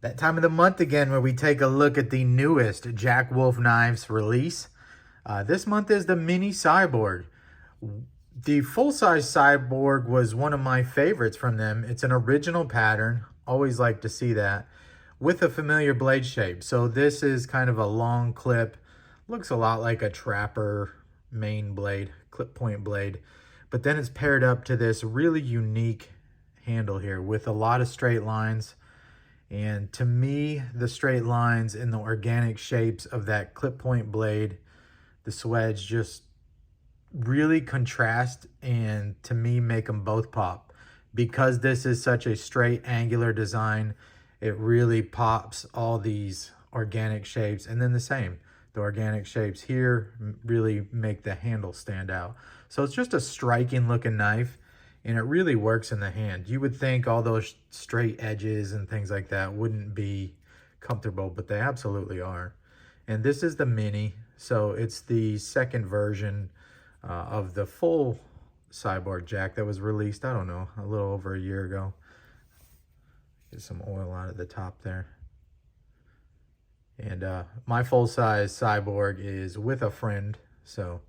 That time of the month again where we take a look at the newest Jack Wolf Knives release. This month is the Mini Cyborg. The full-size Cyborg was one of my favorites from them. It's an original pattern. Always like to see that. With a familiar blade shape. So this is kind of a long clip. Looks a lot like a Trapper main blade, clip point blade. But then it's paired up to this really unique handle here with a lot of straight lines. And to me, the straight lines and the organic shapes of that clip point blade, the swedge, just really contrast and to me make them both pop. Because this is such a straight angular design, it really pops all these organic shapes. And then the organic shapes here really make the handle stand out. So it's just a striking looking knife. And it really works in the hand. You would think all those straight edges and things like that wouldn't be comfortable, but they absolutely are. And this is the Mini, so it's the second version of the full Cyborg Jack that was released, I don't know, a little over a year ago. Get some oil out of the top there. And my full-size Cyborg is with a friend, so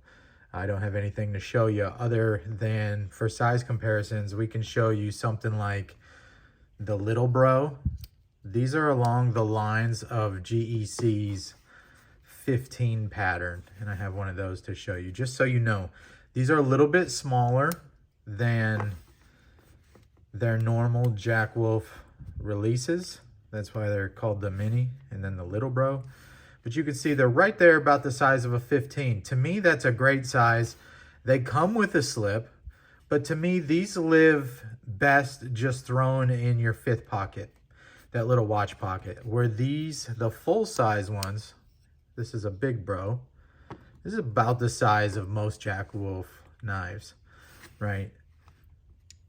I don't have anything to show you other than for size comparisons. We can show you something like the Little Bro. These are along the lines of GEC's 15 pattern, and I have one of those to show you just so you know. These are a little bit smaller than their normal Jack Wolf releases. That's why they're called the Mini and then the Little Bro. But you can see they're right there about the size of a 15. To me, that's a great size. They come with a slip, but to me, these live best just thrown in your fifth pocket, that little watch pocket. Where these, the full-size ones, this is a big bro. This is about the size of most Jack Wolf knives, right?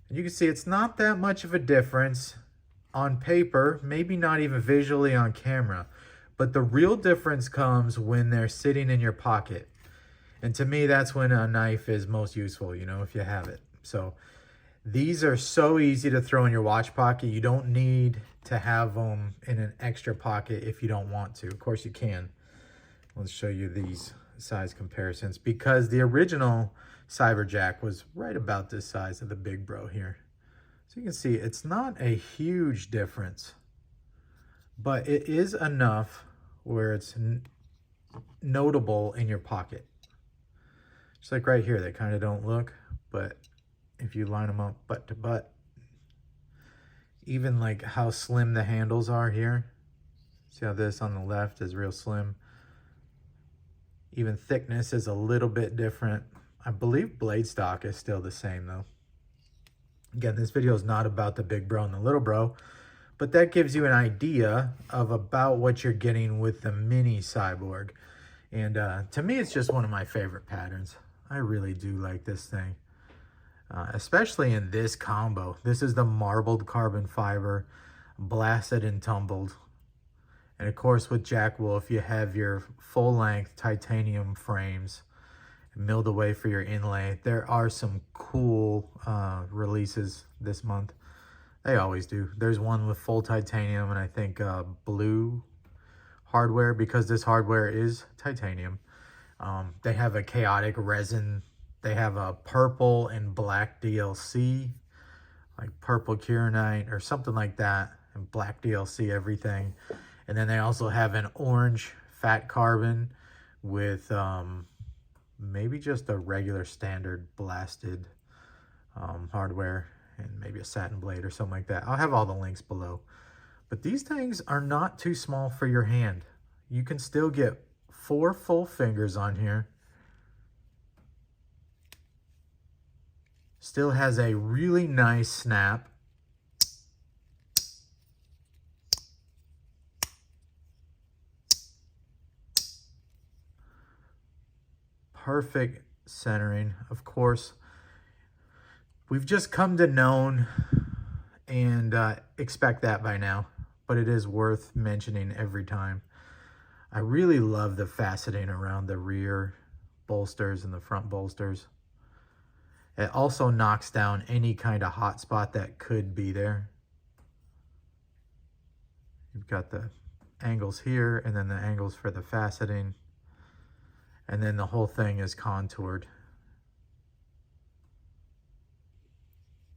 And you can see it's not that much of a difference on paper, maybe not even visually on camera. But the real difference comes when they're sitting in your pocket. And to me, that's when a knife is most useful, you know, if you have it. So these are so easy to throw in your watch pocket. You don't need to have them in an extra pocket if you don't want to. Of course you can. Let's show you these size comparisons because the original Cyber Jack was right about this size of the big bro here. So you can see it's not a huge difference, but it is enough where it's notable in your pocket. Just like right here, they kind of don't look, but if you line them up butt to butt, even like how slim the handles are here. See how this on the left is real slim. Even thickness is a little bit different. I believe blade stock is still the same though. Again, this video is not about the big bro and the little bro, but that gives you an idea of about what you're getting with the Mini Cyborg. And to me, it's just one of my favorite patterns. I really do like this thing, especially in this combo. This is the marbled carbon fiber, blasted and tumbled. And of course, with Jack Wolf, you have your full-length titanium frames milled away for your inlay. There are some cool releases this month. They always do. There's one with full titanium and I think blue hardware because this hardware is titanium. They have a chaotic resin. They have a purple and black DLC, like purple Kieranite or something like that, and black DLC everything. And then they also have an orange fat carbon with maybe just a regular standard blasted hardware. And maybe a satin blade or something like that. I'll have all the links below. But these things are not too small for your hand. You can still get 4 full fingers on here. Still has a really nice snap. Perfect centering, of course. We've just come to known and expect that by now, but it is worth mentioning every time. I really love the faceting around the rear bolsters and the front bolsters. It also knocks down any kind of hot spot that could be there. You've got the angles here, and then the angles for the faceting, and then the whole thing is contoured.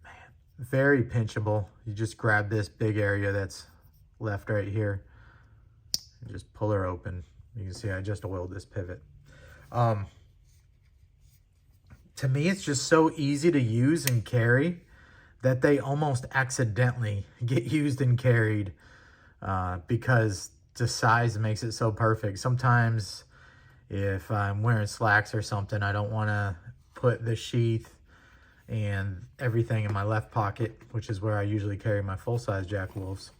Man, very pinchable. You just grab this big area that's left right here and just pull her open. You can see I just oiled this pivot. To me, it's just so easy to use and carry that they almost accidentally get used and carried because the size makes it so perfect. Sometimes if I'm wearing slacks or something, I don't want to put the sheath and everything in my left pocket, which is where I usually carry my full-size Jack Wolves.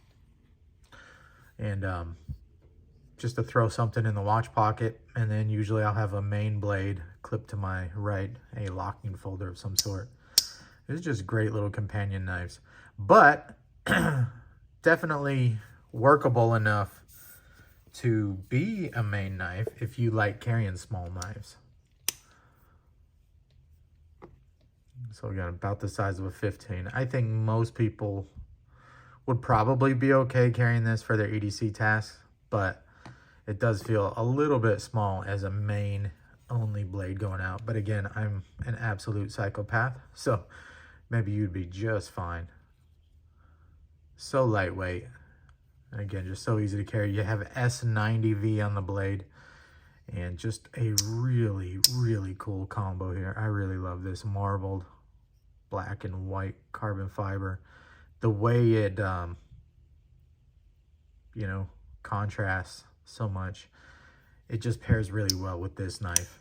And just to throw something in the watch pocket, and then usually I'll have a main blade clipped to my right, a locking folder of some sort. These are just great little companion knives, but definitely workable enough to be a main knife if you like carrying small knives. So we got about the size of a 15. I think most people would probably be okay carrying this for their EDC tasks, but it does feel a little bit small as a main only blade going out. But again, I'm an absolute psychopath, so maybe you'd be just fine. So lightweight. And again, just so easy to carry. You have S90V on the blade, and just a really, really cool combo here. I really love this marbled black and white carbon fiber. The way it, you know, contrasts so much. It just pairs really well with this knife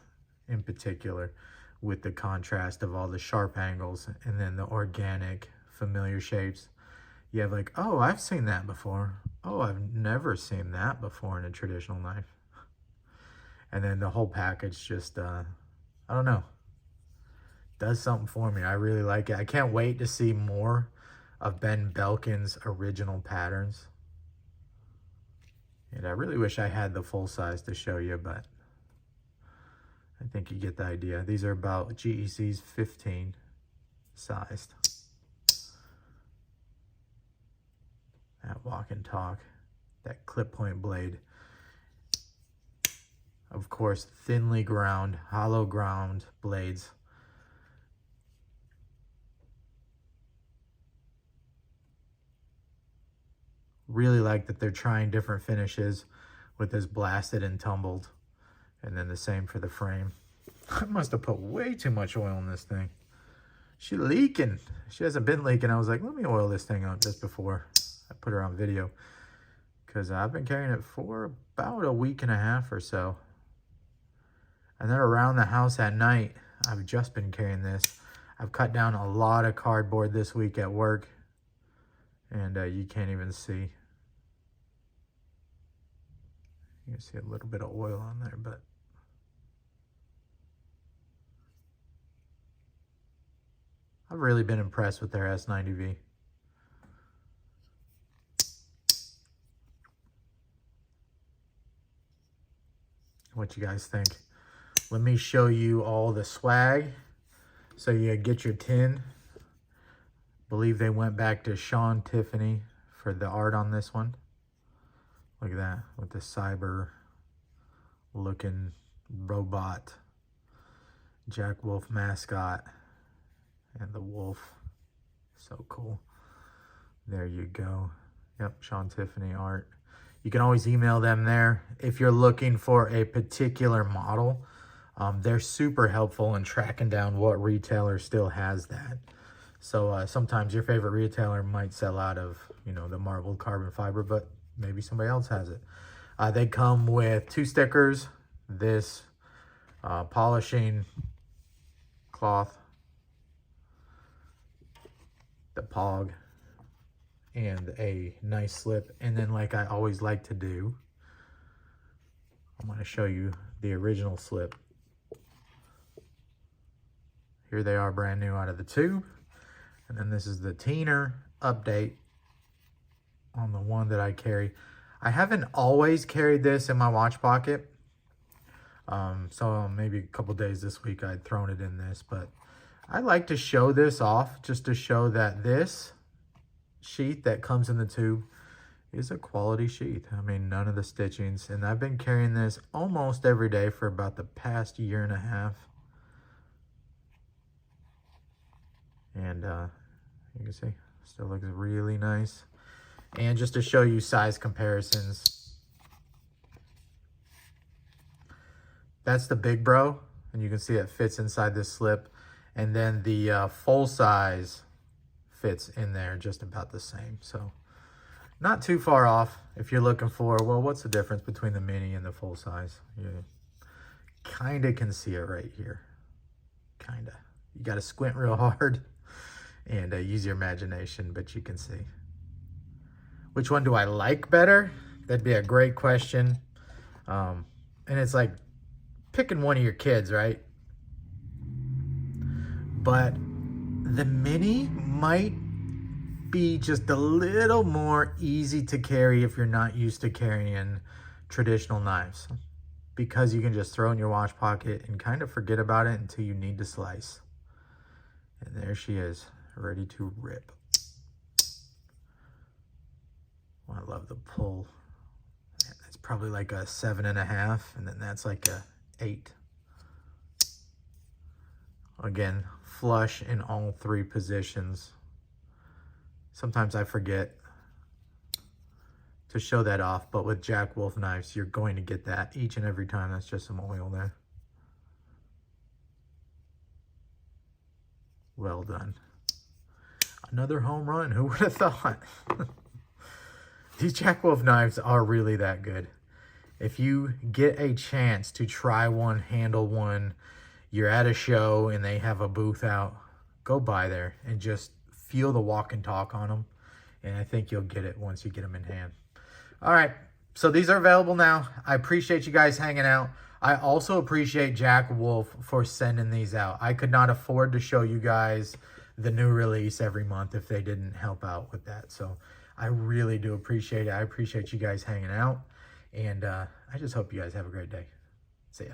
in particular, with the contrast of all the sharp angles and then the organic familiar shapes. You have like, oh, I've seen that before. Oh, I've never seen that before in a traditional knife. And then the whole package just, I don't know, does something for me. I really like it. I can't wait to see more of Ben Belkin's original patterns. And I really wish I had the full size to show you, but I think you get the idea. These are about GEC's 15 sized. That walk and talk, that clip point blade. Of course, thinly ground, hollow ground blades. Really like that they're trying different finishes with this blasted and tumbled. And then the same for the frame. I must have put way too much oil in this thing. She's leaking. She hasn't been leaking. I was like, let me oil this thing up just before I put her on video. Because I've been carrying it for about a week and a half or so. And then around the house at night, I've just been carrying this. I've cut down a lot of cardboard this week at work. And you can't even see. You can see a little bit of oil on there, but I've really been impressed with their S90V. What you guys think? Let me show you all the swag. So you get your tin. Believe they went back to Sean Tiffany for the art on this one. Look at that, with the cyber looking robot Jack Wolf mascot and the wolf. So cool. There you go. Yep, Sean Tiffany art. You can always email them there if you're looking for a particular model. They're super helpful in tracking down what retailer still has that. So sometimes your favorite retailer might sell out of, you know, the marbled carbon fiber, but maybe somebody else has it. They come with 2 stickers, this polishing cloth, the POG, and a nice slip. And then, like I always like to do, I'm going to show you the original slip. Here they are brand new out of the tube. And then this is the Teener update on the one that I carry. I haven't always carried this in my watch pocket. So maybe a couple days this week I'd thrown it in this, but I like to show this off just to show that this sheath that comes in the tube is a quality sheath. I mean, none of the stitchings. And I've been carrying this almost every day for about the past year and a half. And you can see, still looks really nice. And just to show you size comparisons, that's the Big Bro, and you can see it fits inside this slip. And then the full size fits in there just about the same. So not too far off if you're looking for, well, what's the difference between the mini and the full size? You kind of can see it right here. Kind of. You got to squint real hard and use your imagination, but you can see. Which one do I like better? That'd be a great question. And it's like picking one of your kids, right? But the mini might be just a little more easy to carry if you're not used to carrying traditional knives, because you can just throw it in your watch pocket and kind of forget about it until you need to slice. And there she is, ready to rip. Oh, I love the pull. That's probably like a 7.5, and then that's like a 8. Again, flush in all 3 positions. Sometimes I forget to show that off, but with Jack Wolf knives, you're going to get that each and every time. That's just some oil there. Well done. Another home run. Who would have thought? These Jack Wolf knives are really that good. If you get a chance to try one, handle one, you're at a show and they have a booth out, go by there and just feel the walk and talk on them. And I think you'll get it once you get them in hand. All right, so these are available now. I appreciate you guys hanging out. I also appreciate Jack Wolf for sending these out. I could not afford to show you guys the new release every month if they didn't help out with that. So I really do appreciate it. I appreciate you guys hanging out. And I just hope you guys have a great day. See ya.